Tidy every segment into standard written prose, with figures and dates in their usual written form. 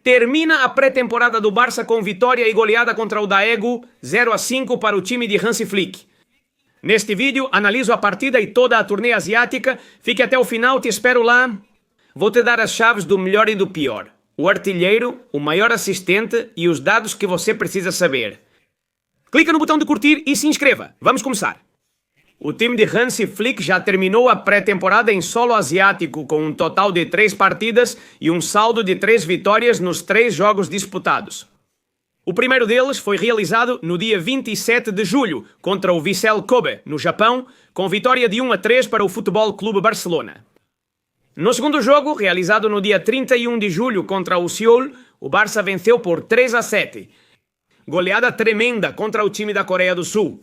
Termina a pré-temporada do Barça com vitória e goleada contra o Daegu, 0-5 para o time de Hansi Flick. Neste vídeo, analiso a partida e toda a turnê asiática. Fique até o final, te espero lá. Vou te dar as chaves do melhor e do pior, o artilheiro, o maior assistente e os dados que você precisa saber. Clica no botão de curtir e se inscreva. Vamos começar. O time de Hansi Flick já terminou a pré-temporada em solo asiático com um total de 3 partidas e um saldo de 3 vitórias nos 3 jogos disputados. O primeiro deles foi realizado no dia 27 de julho contra o Vissel Kobe, no Japão, com vitória de 1-3 para o Futebol Clube Barcelona. No segundo jogo, realizado no dia 31 de julho contra o Seoul, o Barça venceu por 3-7. Goleada tremenda contra o time da Coreia do Sul.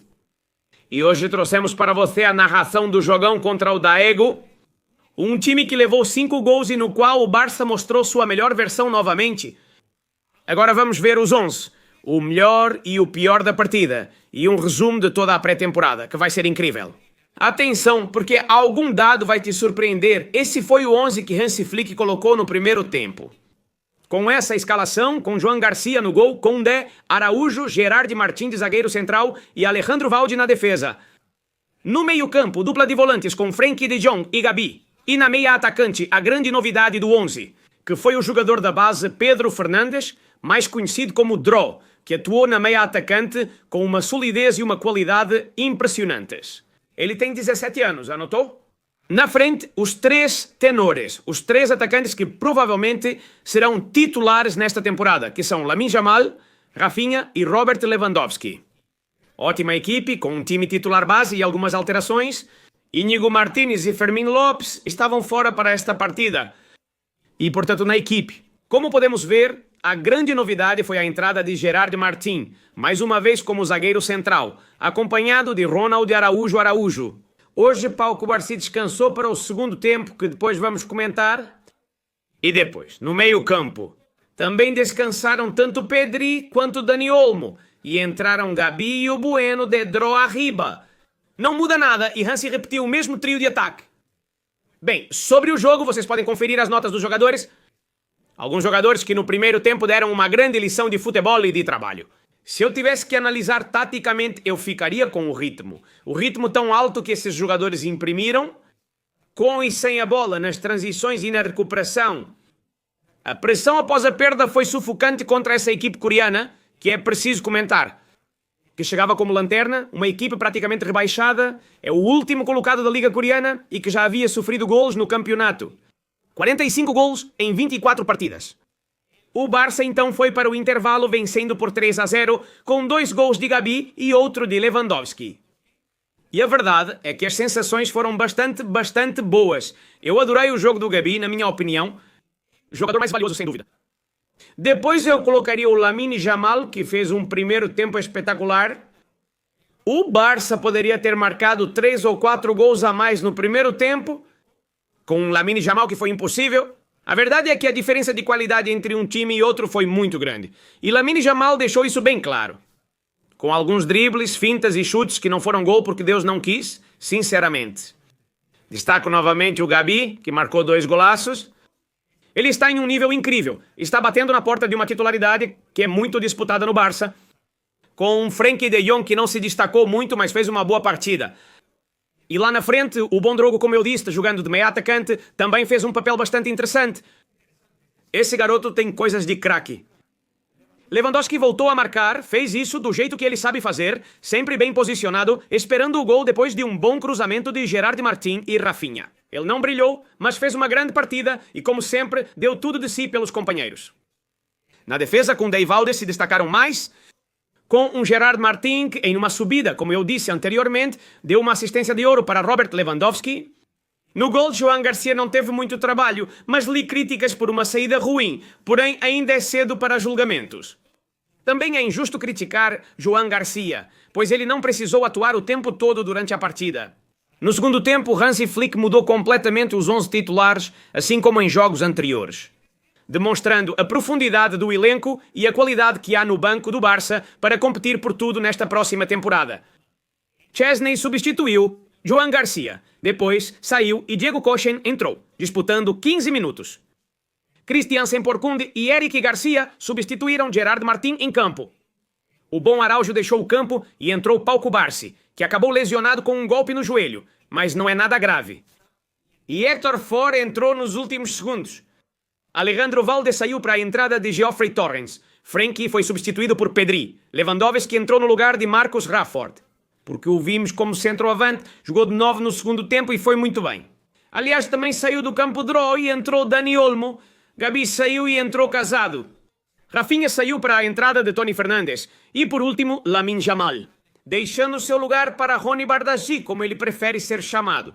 E hoje trouxemos para você a narração do jogão contra o Daegu, um time que levou 5 gols e no qual o Barça mostrou sua melhor versão novamente. Agora vamos ver os 11, o melhor e o pior da partida, e um resumo de toda a pré-temporada, que vai ser incrível. Atenção, porque algum dado vai te surpreender. Esse foi o 11 que Hansi Flick colocou no primeiro tempo. Com essa escalação, com Joan Garcia no gol, Koundé, Araújo, Gerard Martín de zagueiro central e Alejandro Valde na defesa. No meio-campo, dupla de volantes com Frenkie de Jong e Gabi. E na meia atacante, a grande novidade do 11, que foi o jogador da base Pedro Fernandes, mais conhecido como Dró, que atuou na meia atacante com uma solidez e uma qualidade impressionantes. Ele tem 17 anos, anotou? Na frente, os 3 tenores, os 3 atacantes que provavelmente serão titulares nesta temporada, que são Lamine Yamal, Rafinha e Robert Lewandowski. Ótima equipe, com um time titular base e algumas alterações. Íñigo Martínez e Fermín López estavam fora para esta partida. E, portanto, na equipe. Como podemos ver, a grande novidade foi a entrada de Gerard Martín, mais uma vez como zagueiro central, acompanhado de Ronald Araújo. Hoje, Pau Cubarsí descansou para o segundo tempo, que depois vamos comentar. E depois, no meio-campo, também descansaram tanto Pedri quanto Dani Olmo, e entraram Gabi e o Bueno de Dró arriba. Não muda nada e Hansi repetiu o mesmo trio de ataque. Bem, sobre o jogo, vocês podem conferir as notas dos jogadores. Alguns jogadores que no primeiro tempo deram uma grande lição de futebol e de trabalho. Se eu tivesse que analisar taticamente, eu ficaria com o ritmo. O ritmo tão alto que esses jogadores imprimiram, com e sem a bola, nas transições e na recuperação. A pressão após a perda foi sufocante contra essa equipe coreana, que é preciso comentar. Que chegava como lanterna, uma equipe praticamente rebaixada, é o último colocado da Liga Coreana e que já havia sofrido golos no campeonato. 45 golos em 24 partidas. O Barça então foi para o intervalo vencendo por 3-0, com 2 gols de Gabi e outro de Lewandowski. E a verdade é que as sensações foram bastante boas. Eu adorei o jogo do Gabi, na minha opinião. Jogador mais valioso, sem dúvida. Depois eu colocaria o Lamine Yamal, que fez um primeiro tempo espetacular. O Barça poderia ter marcado 3 ou 4 gols a mais no primeiro tempo, com o Lamine Yamal, que foi impossível. A verdade é que a diferença de qualidade entre um time e outro foi muito grande. E Lamine Yamal deixou isso bem claro. Com alguns dribles, fintas e chutes que não foram gol porque Deus não quis, sinceramente. Destaco novamente o Gabi, que marcou 2 golaços. Ele está em um nível incrível. Está batendo na porta de uma titularidade que é muito disputada no Barça. Com um Frenkie de Jong que não se destacou muito, mas fez uma boa partida. E lá na frente, o Bondrogo, como eu disse, jogando de meia atacante, também fez um papel bastante interessante. Esse garoto tem coisas de craque. Lewandowski voltou a marcar, fez isso do jeito que ele sabe fazer, sempre bem posicionado, esperando o gol depois de um bom cruzamento de Gerard Martín e Rafinha. Ele não brilhou, mas fez uma grande partida e, como sempre, deu tudo de si pelos companheiros. Na defesa, Koundé e Valde se destacaram mais, com um Gerard Martín que, em uma subida, como eu disse anteriormente, deu uma assistência de ouro para Robert Lewandowski. No gol, Joan Garcia não teve muito trabalho, mas li críticas por uma saída ruim, porém ainda é cedo para julgamentos. Também é injusto criticar Joan Garcia, pois ele não precisou atuar o tempo todo durante a partida. No segundo tempo, Hansi Flick mudou completamente os 11 titulares, assim como em jogos anteriores, demonstrando a profundidade do elenco e a qualidade que há no banco do Barça para competir por tudo nesta próxima temporada. Chesney substituiu Joan Garcia, depois saiu e Diego Kochen entrou, disputando 15 minutos. Christiansen Porcunde e Eric Garcia substituíram Gerard Martin em campo. O bom Araújo deixou o campo e entrou Pau Cubarsí, que acabou lesionado com um golpe no joelho, mas não é nada grave. E Héctor Ford entrou nos últimos segundos. Alejandro Valde saiu para a entrada de Geoffrey Torrens. Frenkie foi substituído por Pedri. Lewandowski entrou no lugar de Marcus Rashford, porque o vimos como centroavante, jogou de 9 no segundo tempo e foi muito bem. Aliás, também saiu do campo Dró e entrou Dani Olmo. Gabi saiu e entrou Casado. Rafinha saiu para a entrada de Tony Fernandes. E por último, Lamine Yamal, deixando seu lugar para Rony Bardghji, como ele prefere ser chamado.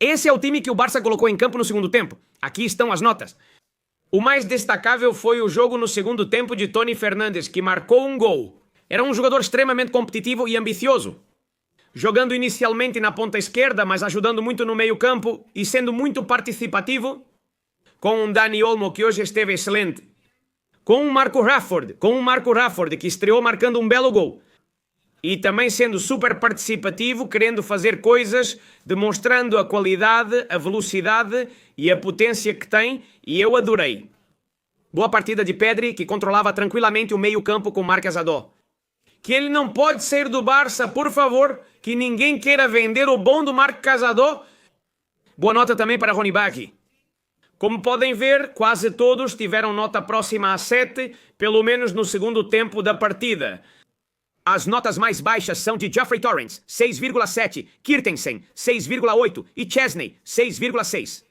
Esse é o time que o Barça colocou em campo no segundo tempo. Aqui estão as notas. O mais destacável foi o jogo no segundo tempo de Tony Fernandes, que marcou um gol. Era um jogador extremamente competitivo e ambicioso, jogando inicialmente na ponta esquerda, mas ajudando muito no meio-campo e sendo muito participativo, com um Dani Olmo que hoje esteve excelente, com um Marco Rashford que estreou marcando um belo gol, e também sendo super participativo, querendo fazer coisas, demonstrando a qualidade, a velocidade e a potência que tem, e eu adorei. Boa partida de Pedri, que controlava tranquilamente o meio-campo com Marc Azadó. Que ele não pode sair do Barça, por favor, que ninguém queira vender o bom do Marc Azadó. Boa nota também para Rony Bardghji. Como podem ver, quase todos tiveram nota próxima a 7, pelo menos no segundo tempo da partida. As notas mais baixas são de Geoffrey Torrens, 6,7, Kirtensen, 6,8 e Chesney, 6,6.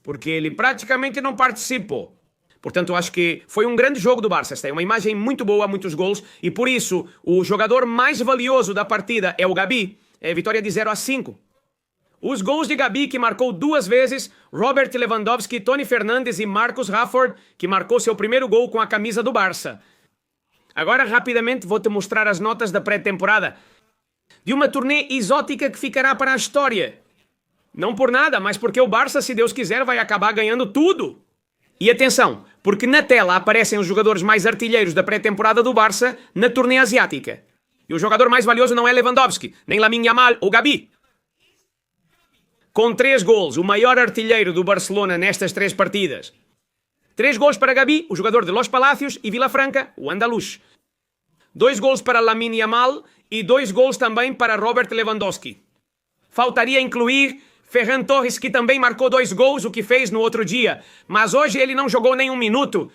Porque ele praticamente não participou. Portanto, eu acho que foi um grande jogo do Barça. Esta é uma imagem muito boa, muitos gols, e por isso o jogador mais valioso da partida é o Gabi. É vitória de 0-5. Os gols de Gabi, que marcou 2 vezes, Robert Lewandowski, Tony Fernandes e Marcus Rashford, que marcou seu primeiro gol com a camisa do Barça. Agora, rapidamente, vou-te mostrar as notas da pré-temporada de uma turnê exótica que ficará para a história. Não por nada, mas porque o Barça, se Deus quiser, vai acabar ganhando tudo. E atenção, porque na tela aparecem os jogadores mais artilheiros da pré-temporada do Barça na turnê asiática. E o jogador mais valioso não é Lewandowski, nem Lamine Yamal ou Gabi. Com 3 gols, o maior artilheiro do Barcelona nestas 3 partidas. 3 gols para Gabi, o jogador de Los Palacios, e Vilafranca, o andaluz. 2 gols para Lamine Yamal e 2 gols também para Robert Lewandowski. Faltaria incluir Ferran Torres, que também marcou 2 gols, o que fez no outro dia. Mas hoje ele não jogou nem um minuto.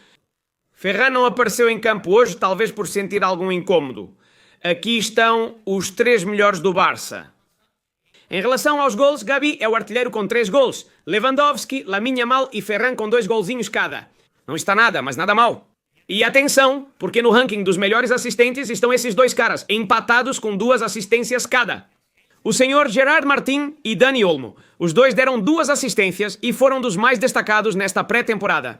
Ferran não apareceu em campo hoje, talvez por sentir algum incômodo. Aqui estão os 3 melhores do Barça. Em relação aos gols, Gabi é o artilheiro com 3 gols. Lewandowski, Lamine Yamal e Ferran com 2 golzinhos cada. Não está nada, mas nada mal. E atenção, porque no ranking dos melhores assistentes estão esses 2 caras, empatados com 2 assistências cada. O senhor Gerard Martin e Dani Olmo. Os 2 deram 2 assistências e foram dos mais destacados nesta pré-temporada.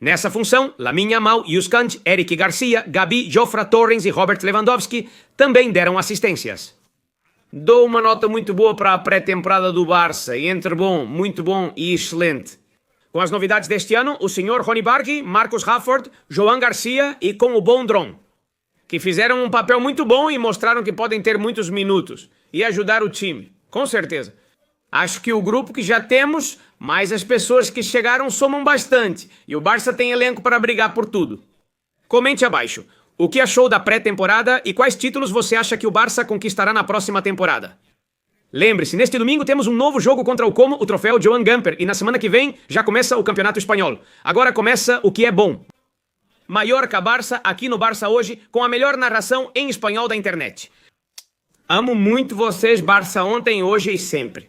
Nessa função, Lamine Yamal, Yuskant, Eric Garcia, Gabi, Geoffrey Torrens e Robert Lewandowski também deram assistências. Dou uma nota muito boa para a pré-temporada do Barça, entre bom, muito bom e excelente. Com as novidades deste ano, o senhor Rony Bardghji, Marcus Rashford, Joan Garcia e com o bom Dron, que fizeram um papel muito bom e mostraram que podem ter muitos minutos e ajudar o time, com certeza. Acho que o grupo que já temos, mais as pessoas que chegaram somam bastante, e o Barça tem elenco para brigar por tudo. Comente abaixo o que achou da pré-temporada e quais títulos você acha que o Barça conquistará na próxima temporada. Lembre-se, neste domingo temos um novo jogo contra o Como, o troféu Joan Gamper, e na semana que vem já começa o Campeonato Espanhol. Agora começa o que é bom. Mallorca Barça, aqui no Barça Hoje, com a melhor narração em espanhol da internet. Amo muito vocês, Barça, ontem, hoje e sempre.